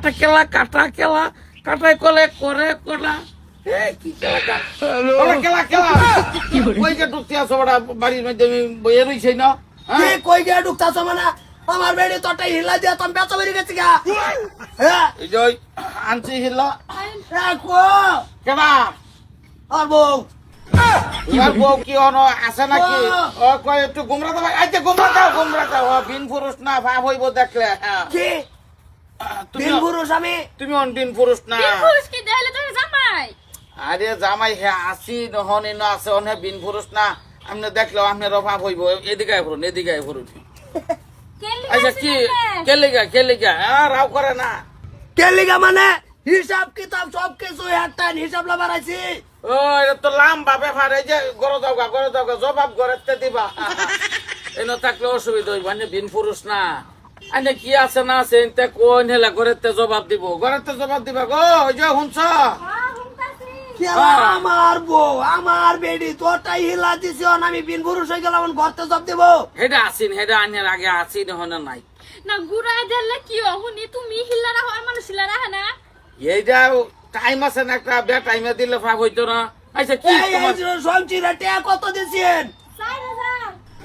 কাটা কেলা কাটা কেলা কাটাই কলে করে কোলা কি কেলা কেলা কই যে ঢুকতে আসো বড় বাড়ির মধ্যে আমি বইয়ে রইছি না কই গিয়ে ঢুকতাছ মানে আমার বেড়ি তোটাই হিলা দিয়া তুমি বেচা বেরিয়ে গেছি গা হ্যাঁ এই যে আনছি হিল্লা রাখো কেনা আর বউ তোমার বউ কি হনো আছে নাকি ও কয় একটু গুমরা দাও আচ্ছা গুমরা দাও বিন পুরুষ না ভাব হইব দেখলে কি তুমি তিন পুরুষ আমি তুমি অন্তিম পুরুষ না পুরুষ কি দেখাইলে তোর জামাই আরে জামাই হে আসি নহনে না আছে অনে বিন পুরুষ না আপনি দেখলো আপনার অভাব হইব এদিকে ফুরুন আচ্ছা কি কেলিগা রাও করে না কেলিগা মানে হিসাব কিতাব সব কিছু একটা হিসাব লাবার আইছি ও এটা তো লম্বা ব্যাপার এই যে গরো দাওগা জবাব গড়তে দিবা এনে থাকলে অসুবিধা হইব মানে বিন পুরুষ না আনে কি আছে না আছে এতে কোন হেলা গড়তে জবাব দিবা গো ওই যে হুনছ আমার বউ আমার বেডি তোটাই হিলা দিছি আমি বিন পুরুষ হয়ে গেলাম ঘরতে জব দেবো হেডা আসিন হেডা আনের আগে আসিন হনে নাই না গুড়ায় দিলে কি হুনি তুমি হিল্লা রাখো আর মানুষ হিল্লা রাখে না এইটা টাইম আছে না একটা বে টাইমে দিলে ভাব হইতো না আচ্ছা কি তোমার সবজিরা টিয়া কত দিছেন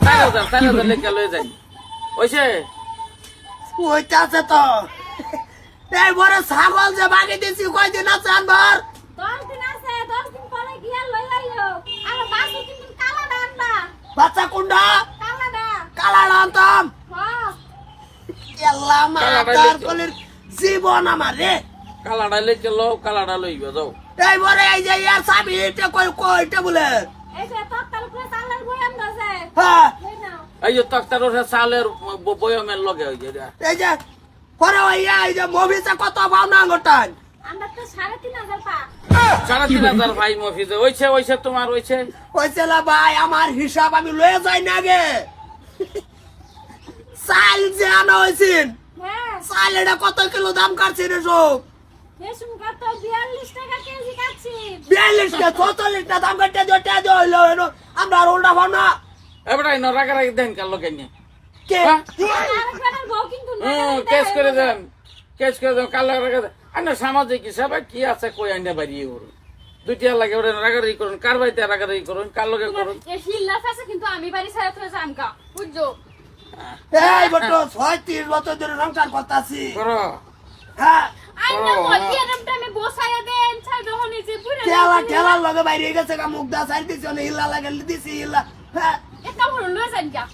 4,000 লেখা লয়ে যাই ওইছে ওইটা আছে তো এই বড় ছাগল যে বাগে দিছি কয়দিন আছে আনবার 10 দিন আছে 10 দিন পরে গিয়া লই আইও আর বাসু কিন্তু কালা ডান্ডা বাচ্চা কুন্ডা কালা কালা আনতাম হ্যাঁ আল্লাহ মাতার কলির জীবন আমার রে কালাডা লেখে লো কালাডা লইবা যাও এই বড় এই যে ইয়ার সাবি এটা কয়টা বলে এই যে তত্তার উপরে চালের বয়াম আছে হ্যাঁ লই নাও এই যে তক্তার ওঠে চালের বয়মের লগে হয়ে যায় এই যে পরে ওইয়া এই যে মভিসে কত পাও না গোটান আমরা তো 3,500 পা 3,500 ভাই মফিজে ওইছে তোমার ওইছে কইছিলা ভাই আমার হিসাব আমি লয়ে যাই না গে চাল যে আনা হয়েছিল হ্যাঁ চাল এটা কত কিলো দাম কাটছে রে সব রেশন কত 42 টাকা কেজি কাটছি 42 কে 44 টা দাম কাটতে দিতে হইলো আমরা আর উল্টা ভাব না এবারে নরাগারা দেন কাল লগে নিয়ে কে আরেকবার বউ কিন্তু না কেস করে দেন কাল লাগা আনে সামাজিক হিসাবে কি আছে কই আইনা বাড়িয়ে করুন দুইটা লাগে ওরে রাগারি করুন কার বাইতে রাগারি করুন কার লগে করুন এই হিল্লা ফেসে কিন্তু আমি বাড়ি ছাড়া তো জামকা বুঝছো এই বটো 36 বছর ধরে সংসার করতাছি করো হ্যাঁ আইনা বলতি এরমটা আমি বসায়া দেন ছাই দহনি যে পুরো ঠেলা লগে বাইরে গেছে গা মুখ দা সাইড দিছি না হিলা লাগে দিছি হিলা হ্যাঁ এটা হলো লয়ে যান গা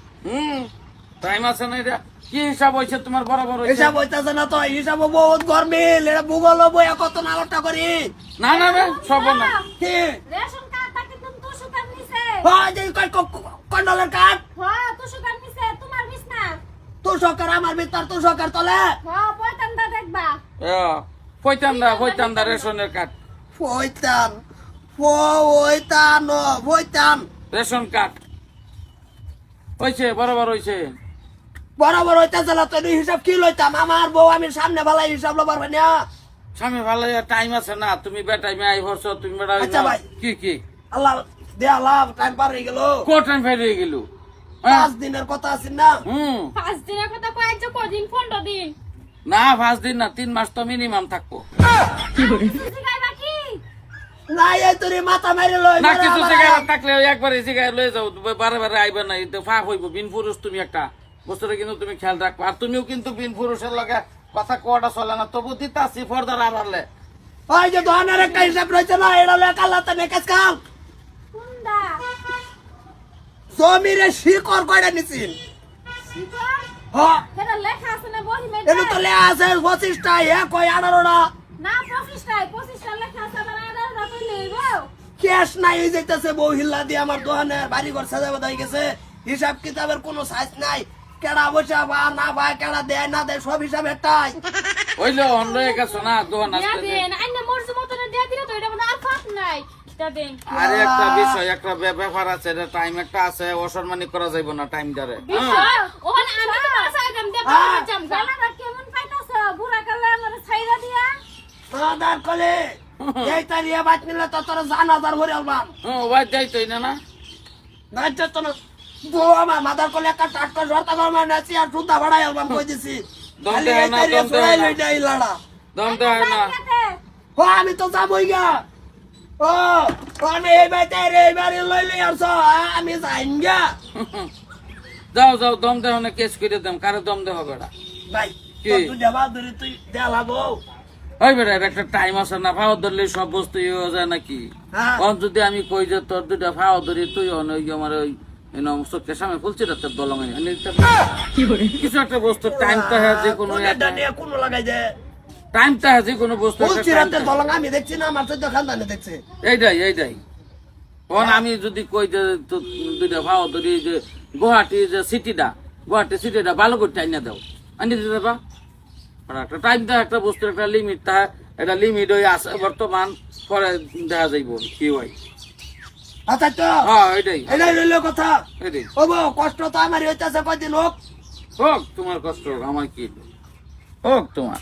টাইম আছে না এটা কি হিসাব হইছে তোমার বরাবর হইছে হিসাব হইতাছে না তো হিসাব বহুত গরমিল এটা ভূগোল বই কত নালটা করি না সব না কি রেশন কার্ড তাকে তুমি তো সুকার নিছে হ্যাঁ যে কন্ডলের কাট হ্যাঁ তো সুকার নিছে তোমার বিছনা তো সরকার আমার ভিতর তো সরকার তলে হ্যাঁ পয়তান্দা দেখবা পয়তান্দা রেশনের কার্ড ফইতান রেশন কার্ড হইছে বরাবর হইছে বরাবর হইতাছে না তো হিসাব কি লইতাম আমার বউ আমি সামনে ভালাই হিসাব লবার ভাই না স্বামী ভালো টাইম আছে না তুমি বেটাইমে আই ভরছো তুমি বেটা আচ্ছা ভাই। কি আল্লাহ দে আল্লাহ টাইম পার হয়ে গেল কো টাইম ফেলে গেল 5 দিনের কথা আছে না 5 দিনের কথা কয় যে কদিন 15 দিন না 5 দিন না 3 মাস তো মিনিমাম থাকবো জিগাই বাকি না এই তোরে মাথা মাইরে লই না কিছু জায়গায় থাকলে একবারে জায়গায় লয়ে যাও বারে আইবে না তো ফাঁক হইব বিন পুরুষ তুমি একটা বছরে কিন্তু তুমি খেয়াল রাখবা আর তুমিও কিন্তু বিন পুরুষের লগে কথা কোয়াটা চলে না তবু দিতাছি ফর্দার আড়ালে ওই যে দোকানের একটা হিসাব রয়েছে না এটা লয়ে কাল্লাতে নেকাজ কাম কুন্দা জমিরে শিকড় কয়টা নিছিন শিকর হ্যাঁ এটা লেখা আছে না বহি মে এটা তো লেখা আছে 25টা এ কয় 18টা না 25টা লেখা আছে আবার আদার রাতে লইব ক্যাশ নাই হয়ে যাইতেছে বউ হিল্লা দিয়ে আমার দোকানে বাড়ি ঘর সাজাবে হয়ে গেছে হিসাব কিতাবের কোনো সাইজ নাই কেডা বসে বা না ভাই কেডা দেয় না দেয় সব হিসাব একটাই হইলো অন লয়ে গেছো না দোকান দিয়া আসতে দেন আইনা মরজ মতন দিয়া দিলে তো এটা মানে আর ফাক নাই এটা দেন আর একটা বিষয় একটা ব্যাপার আছে এটা টাইম একটা আছে অসম্মানি করা যাইব না টাইম ধরে বিষয় ওখানে আমি তো বাসায় দেম দে বাবা জাম গালাটা কেমন পাইতাছ বুড়া কালে আমার ছাইরা দিয়া আদার কলে এই তারিয়া বাত নিলে তো তোর জানাজার ভরে আলবাম ওই যাইতই না নাইতে তো না বউ আমার মাদার কলে একটা টাটকা জর্তা গরমা নাচি আর সুতা ভাড়াই আলবাম কই দিছি দন্দে খালি এই না, তারিয়া দন্দে সরাই না। লই যাই লাড়া দম দেয় না ও আমি তো যাবই গা ও আমি এই বাইতে এই বাড়ি লইলে আসছ আমি যাইন গা যাও যাও দম দেহ না কেস করে দেম কারে দম দেহ বেড়া ভাই কি? তুই দেবা ধরে তুই দেলাবো ওই বেড়া এর একটা টাইম আছে না ফাও ধরলে সব বস্তু ইয়ে হয়ে যায় নাকি হ্যাঁ অন যদি আমি কই যে তোর দুটা ফাও ধরি তুই অন ওই আমার ওই চোখের সামনে ফুলছে তোর দলং কিছু একটা বস্তু টাইম তো হ্যাঁ যে কোনো এটা নিয়ে কোনো লাগাই দে টাইম তো হ্যাঁ যে কোনো বস্তু একটা বলছি time রাতে থাকে। দলং আমি দেখছি না আমার তো খানদানে দেখছে এইটাই অন আমি যদি কই যে তোর দুইটা ফাও ধরি যে গুয়াহাটি যে সিটিটা ভালো করে টাইম না দাও আনি দিতে দেবা আর একটা টাইম দেয় একটা বস্তুর একটা লিমিট থাকে এটা লিমিট হয়ে আছে বর্তমান পরে দেখা যাইব কি হয় আচ্ছা তো হ্যাঁ এটাই এটাই রইল কথা এটাই ও বউ কষ্ট তো আমার হইতেছে কয়দিন হোক হোক তোমার কষ্ট হোক আমার কি হোক তোমার